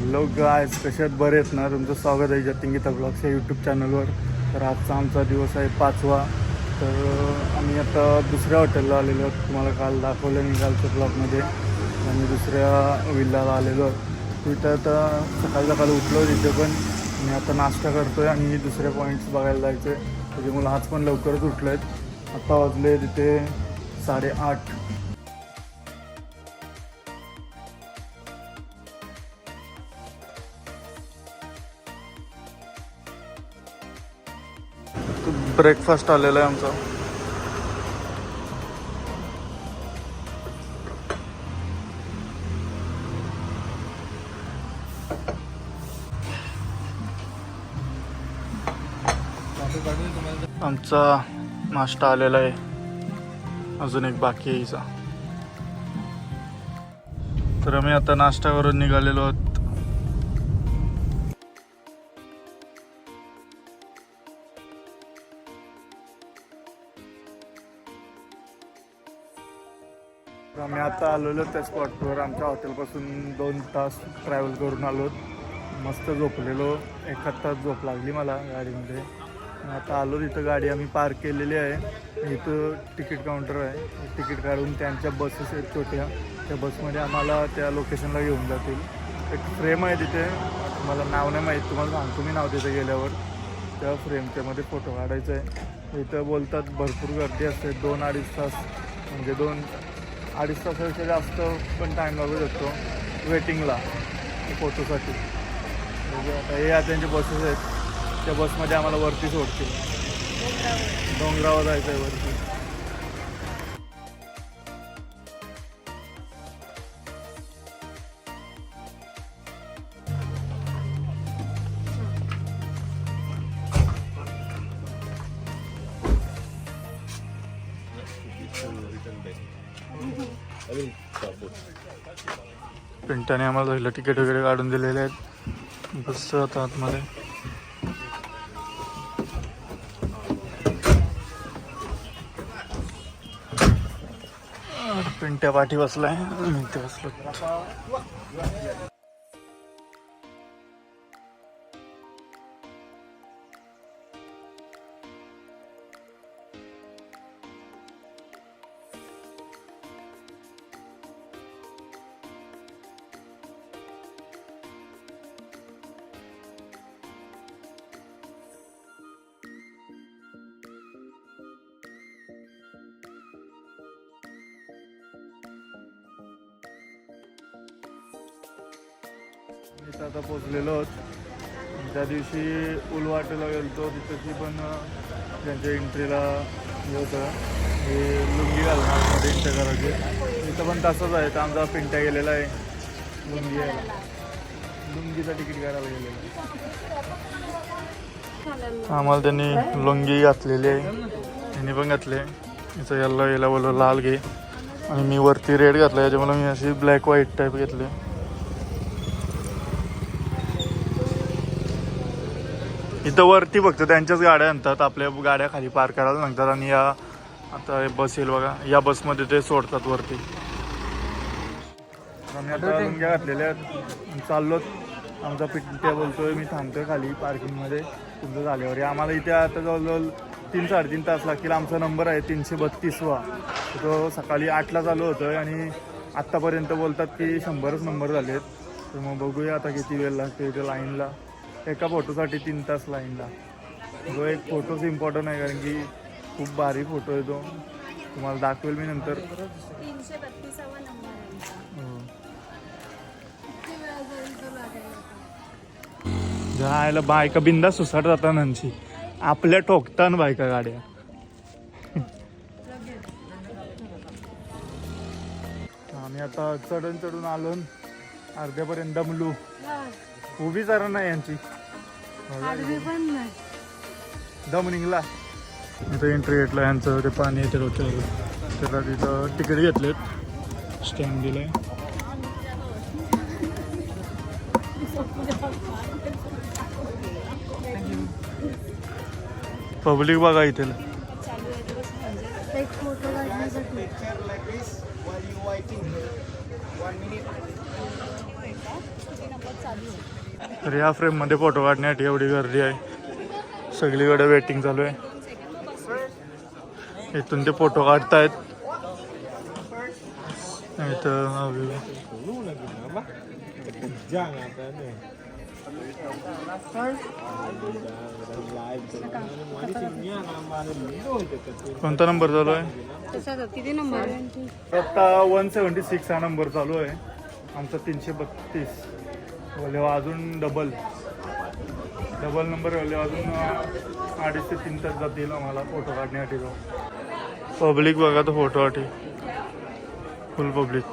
Hello guys, कसे आहेत? बरे आहेत ना? तुमचं स्वागत आहे जतिंगीता ब्लॉग्स या यूट्यूब चॅनलवर. तर आजचा आमचा दिवस आहे 5वा. तर आम्ही आता दुसऱ्या हॉटेलला आलेलो आहोत. तुम्हाला काल दाखवलं निघालच्या ब्लॉगमध्ये. आम्ही दुसऱ्या विल्लाला आलेलो तिथं. आता सकाळी उठलो तिथे पण. मी आता नाश्ता करतो आहे आणि दुसरे पॉईंट्स बघायला जायचे. त्याच्यामुळे आज पण लवकरच उठलो आहेत. आता वाजले तिथे 8:30. ब्रेकफास्ट आलेला आहे आमचा. आमचा नाश्ता आलेला आहे, अजून एक बाकी आहे हिचा. तर आम्ही आता नाश्ता करून निघालेलो आहोत. आम्ही आता आलेलो त्या स्पॉटवर. आमच्या हॉटेलपासून 2 तास ट्रॅव्हल करून आलो. मस्त झोपलेलो, 1 तास झोप लागली मला गाडीमध्ये. आता आलो तिथं. गाडी आम्ही पार्क केलेली आहे. इथं तिकीट काउंटर आहे. तिकीट काढून त्यांच्या बसेस आहेत छोट्या, त्या बसमध्ये आम्हाला त्या लोकेशनला घेऊन जातील. एक फ्रेम आहे तिथे, मला नाव नाही माहीत, तुम्हाला सांगतो मी नाव तिथे गेल्यावर. त्या फ्रेमच्यामध्ये फोटो काढायचा आहे. इथं बोलतात भरपूर गर्दी असते. 2-2.5 तास, म्हणजे 2-2.5 तासापेक्षा जास्त पण टाईम लागू शकतो वेटिंगला फोटोसाठी. म्हणजे आता हे त्यांचे बसेस आहेत. त्या बसमध्ये आम्हाला वरती सोडतील. डोंगरावर जायचं आहे वरती. पिंटाने आम्हाला झालं तिकीट वगैरे काढून दिलेले आहेत. बस आता आतमध्ये. पिंट्या पाठी बसलाय, मी इथे बसलो. इथं आता पोचलेलो आहोत. त्या दिवशी उलवाटेला गेलो तिथं पण त्यांच्या एंट्रीला हे होतं, हे लुंगी घालणार मध्ये एंट्री करायचे. इथं पण तसंच आहे. तर आमचा पिंट्या गेलेला आहे लुंगीचा तिकीट काढायला गेलेला. आम्हाला त्यांनी लुंगी घातलेली आहे, त्यांनी पण घातले. इथं याला बोललो लाल घे, आणि मी वरती रेड घातला, याच्यामुळे मी अशी ब्लॅक व्हाईट टाईप घेतले. इथं वरती फक्त त्यांच्याच गाड्या आणतात, आपल्या गाड्या खाली पार्क करायला सांगतात. आणि या आता बस येईल बघा, या बसमध्ये ते सोडतात वरती. आम्ही आता लुंग्या घातलेल्या चाललो. आमचा पिंट्या बोलतोय मी थांबतोय खाली पार्किंगमध्ये तुमचं झाल्यावर. आम्हाला इथे आता जवळजवळ 3-3.5 तास लागतील. आमचा नंबर आहे 332वा. तो सकाळी 8ला चालू होतं आणि आत्तापर्यंत बोलतात की 100च नंबर झाले आहेत. तर मग बघूया आता किती वेळ लागते इथे लाईनला. एका फोटोसाठी 3 तास लाईनला. जो एक फोटोच इम्पॉर्टंट आहे, कारण की खूप भारी फोटो आहे तो. तुम्हाला दाखवेल मी नंतर. 332वा नंबर आहे. जायला बायका बिंदा सुसाट जाता नंची, आपल्या ठोकतान बायका गाड्या. आम्ही आता चढून आलो. अर्ध्यापर्यंत दमलू. उभी जरा नाही यांची दम निघला. इथं एंट्री घेतला यांचं, ते पाणी येते रोजच्या. त्याला तिथं तिकीट घेतलेत, स्टँड दिलाय. पब्लिक बघा इथे. एक फोटो काढण्यासाठी. तर या फ्रेममध्ये फोटो काढण्यासाठी एवढी गर्दी आहे, सगळीकडे वेटिंग चालू आहे. इथून ते फोटो काढतायत. इथं कोणता नंबर चालू आहे? किती नंबर? आता 176 हा नंबर चालू आहे आमचा. 332 बोले अजून डबल नंबर बोले अजून 2.5 ते 3 तास जातील आम्हाला फोटो काढण्यासाठी. पब्लिक बघा तो फोटोसाठी फुल पब्लिक.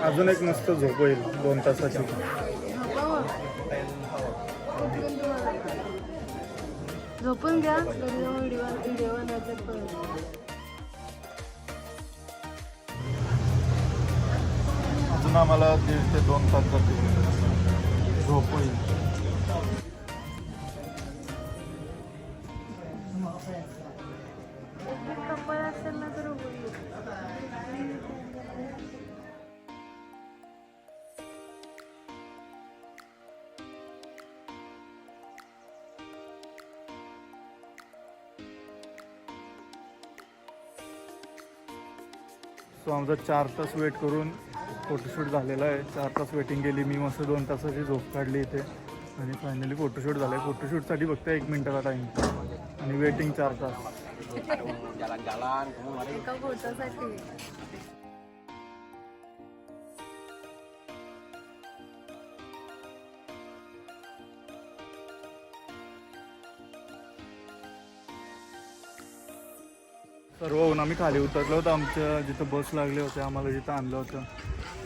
अजून एक मस्त झोप होईल 2 तासाची. झोपून घ्या. व्हिडिओ अजून आम्हाला 1.5 ते 2 तास जातील, झोप होईल. कपल असेल ना तर सो आमचा 4 तास वेट करून फोटोशूट झालेला आहे. 4 तास वेटिंग केली मी, मस्त 2 तासाची झोप काढली इथे आणि फायनली फोटोशूट झालं आहे. फोटोशूटसाठी फक्त 1 मिनिटाचा टाईम आणि वेटिंग 4 तास. एका फोटोसाठी. सर्व होऊन आम्ही खाली उतरलो होतो. आमच्या जिथं बस लागले होते, आम्हाला जिथं आणलं होतं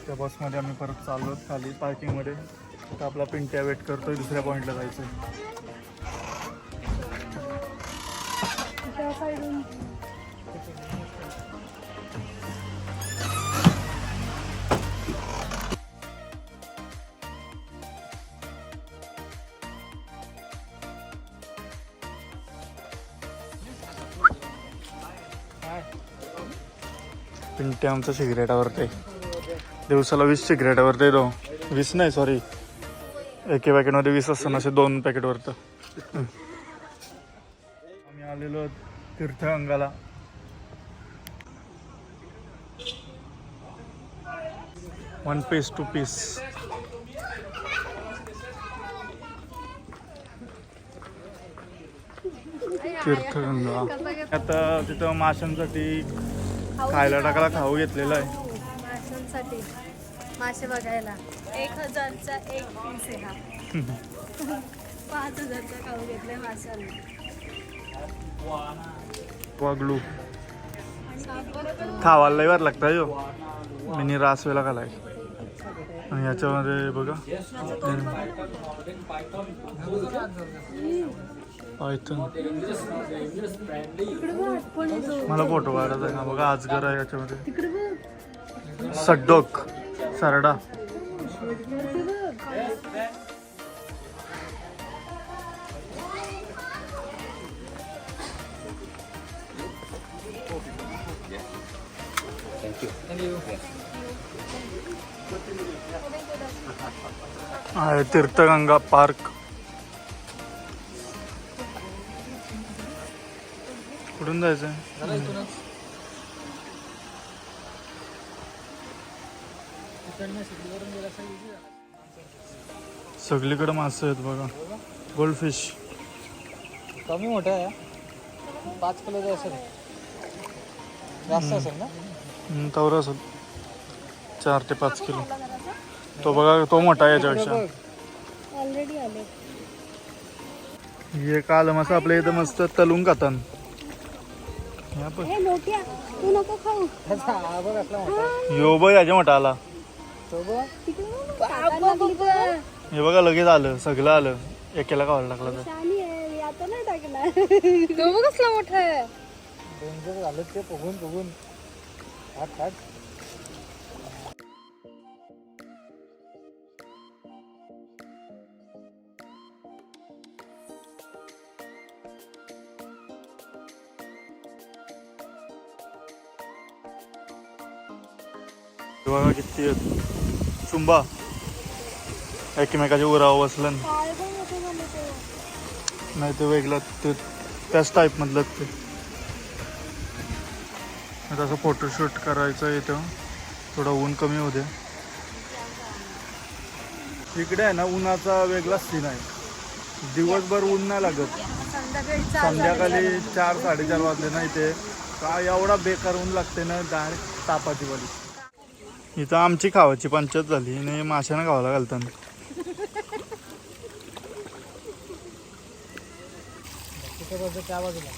त्या बसमध्ये आम्ही परत चाललो खाली पार्किंगमध्ये. तर आपला पिंट्या वेट करतोय दुसऱ्या पॉईंटला जायचं. पिंट्या आमचा सिगरेटावरती दिवसाला 20 सिगरेटावरती तो 20 नाही सॉरी, एके पॅकेटमध्ये 20 असताना असे 2 पॅकेटवरतं. आम्ही आलेलो तीर्थगंगाला. One piece 2 piece. तीर्थगंगा. आता तिथं माशांसाठी खायला टाकायला खाऊ घेतलेलं आहे. माशांसाठी मासे बघायला 1000चा एक पीस आहे हा. 5000चा खाऊ घेतलाय माशांना. वागलू खावायला लई वार लागतं जो मिनी रासवेला खालाय. आणि याच्यामध्ये बघा मला फोटो काढायचा आहे ना. बघा अजगर आहे याच्यामध्ये. सड्डोक सरडा. आहे तीर्थगंगा पार्क. कुठून जायचं? सगळीकडे मासे आहेत बघा. गोल्डफिश कमी मोठा आहे. 5 किलोचा असेल, जास्त असेल ना. तवर असेल 4 ते 5 किलो. तो बघा तो मोठा आहे याच्यापेक्षा. ऑलरेडी आले. हे काल मस्त आपल्या इथं मस्त तलून खातात. हे मोठ्या तू नको खाऊ. यो बघ याच्या मोठा आला. टाकायला हे बघा लगेच आलं, सगळं आलं. एकेला खावायला टाकलं तर शानी आहे. आता नाही टाकणार. तो बघ कसला मोठा आहे. डेंजर झालं ते बघून. हाट. बघा किती आहेत चुंबा एकमेकाच्या उरावर बसलं नाही ते वेगळं ते त्याच टाईपमधलं ते तसं फोटोशूट करायचं आहे इथं थोडं ऊन कमी होते इकडे आहे ना उन्हाचा वेगळाच सीन आहे दिवसभर ऊन नाही लागत संध्याकाळी 4-4:30 वाजले ना इथे का एवढा बेकार ऊन लागते ना डायरेक्ट तापाची वाली इथं आमची खावाची पंचायत झाली आणि माशाने खावायला घालताना त्या बाजूला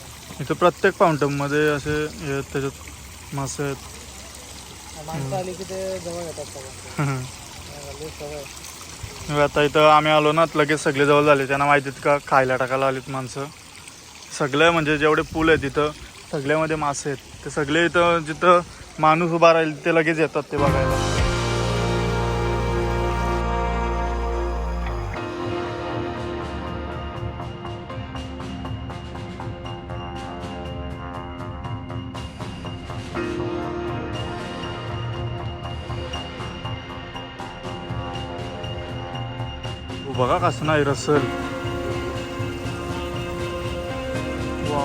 इथं प्रत्येक फाउंटनमध्ये असे हे त्याच्यात मासे आहेत माणसं आली की ते जवळ येतात सगळं सवय आता इथं आम्ही आलो ना लगेच सगळे जवळ झाले त्यांना माहितीत का खायला टाकायला आलीत माणसं सगळे म्हणजे जेवढे पूल आहेत तिथं सगळ्यामध्ये मासे आहेत ते सगळे इथं जिथं माणूस उभा राहील ते लगेच येतात ते बघायला बघा कसं नाही रसल वा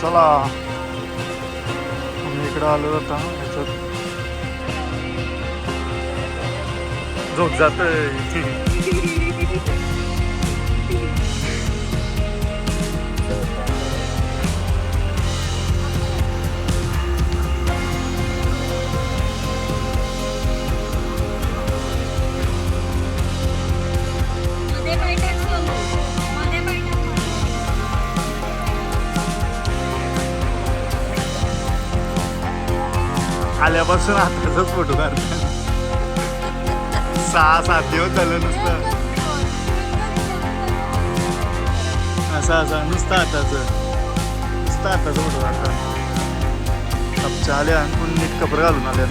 चला आम्ही इकडं आलो होता ह्याच्यात झोप जातंय आल्यापासून आताच फोटो काढतात 6-7 दिवस झालं नुसतं असं नुसतं आताचं फोटो काढतात कपच्या आल्या आणि नीट कपडे घालून आल्या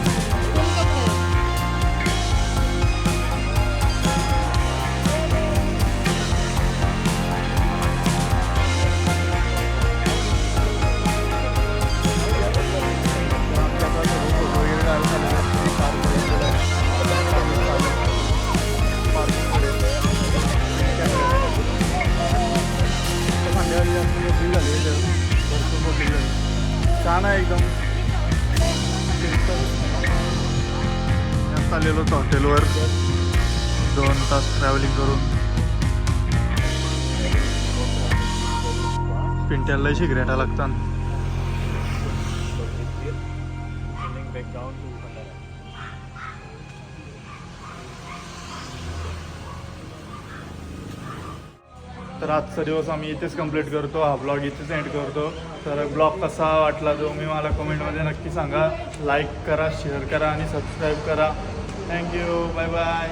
छान आहे एकदम आलेलो होतो हॉटेलवर 2 तास ट्रॅव्हलिंग करून पिंट्याला सिगरेटा लागतात तर आजचा दिवस आम्ही इथेच कंप्लीट करतो हा ब्लॉग इथेच एंड करतो तर ब्लॉग कसा वाटला तो मी मला कमेंटमध्ये नक्की सांगा लाईक करा शेअर करा आणि सबस्क्राईब करा थँक्यू बाय बाय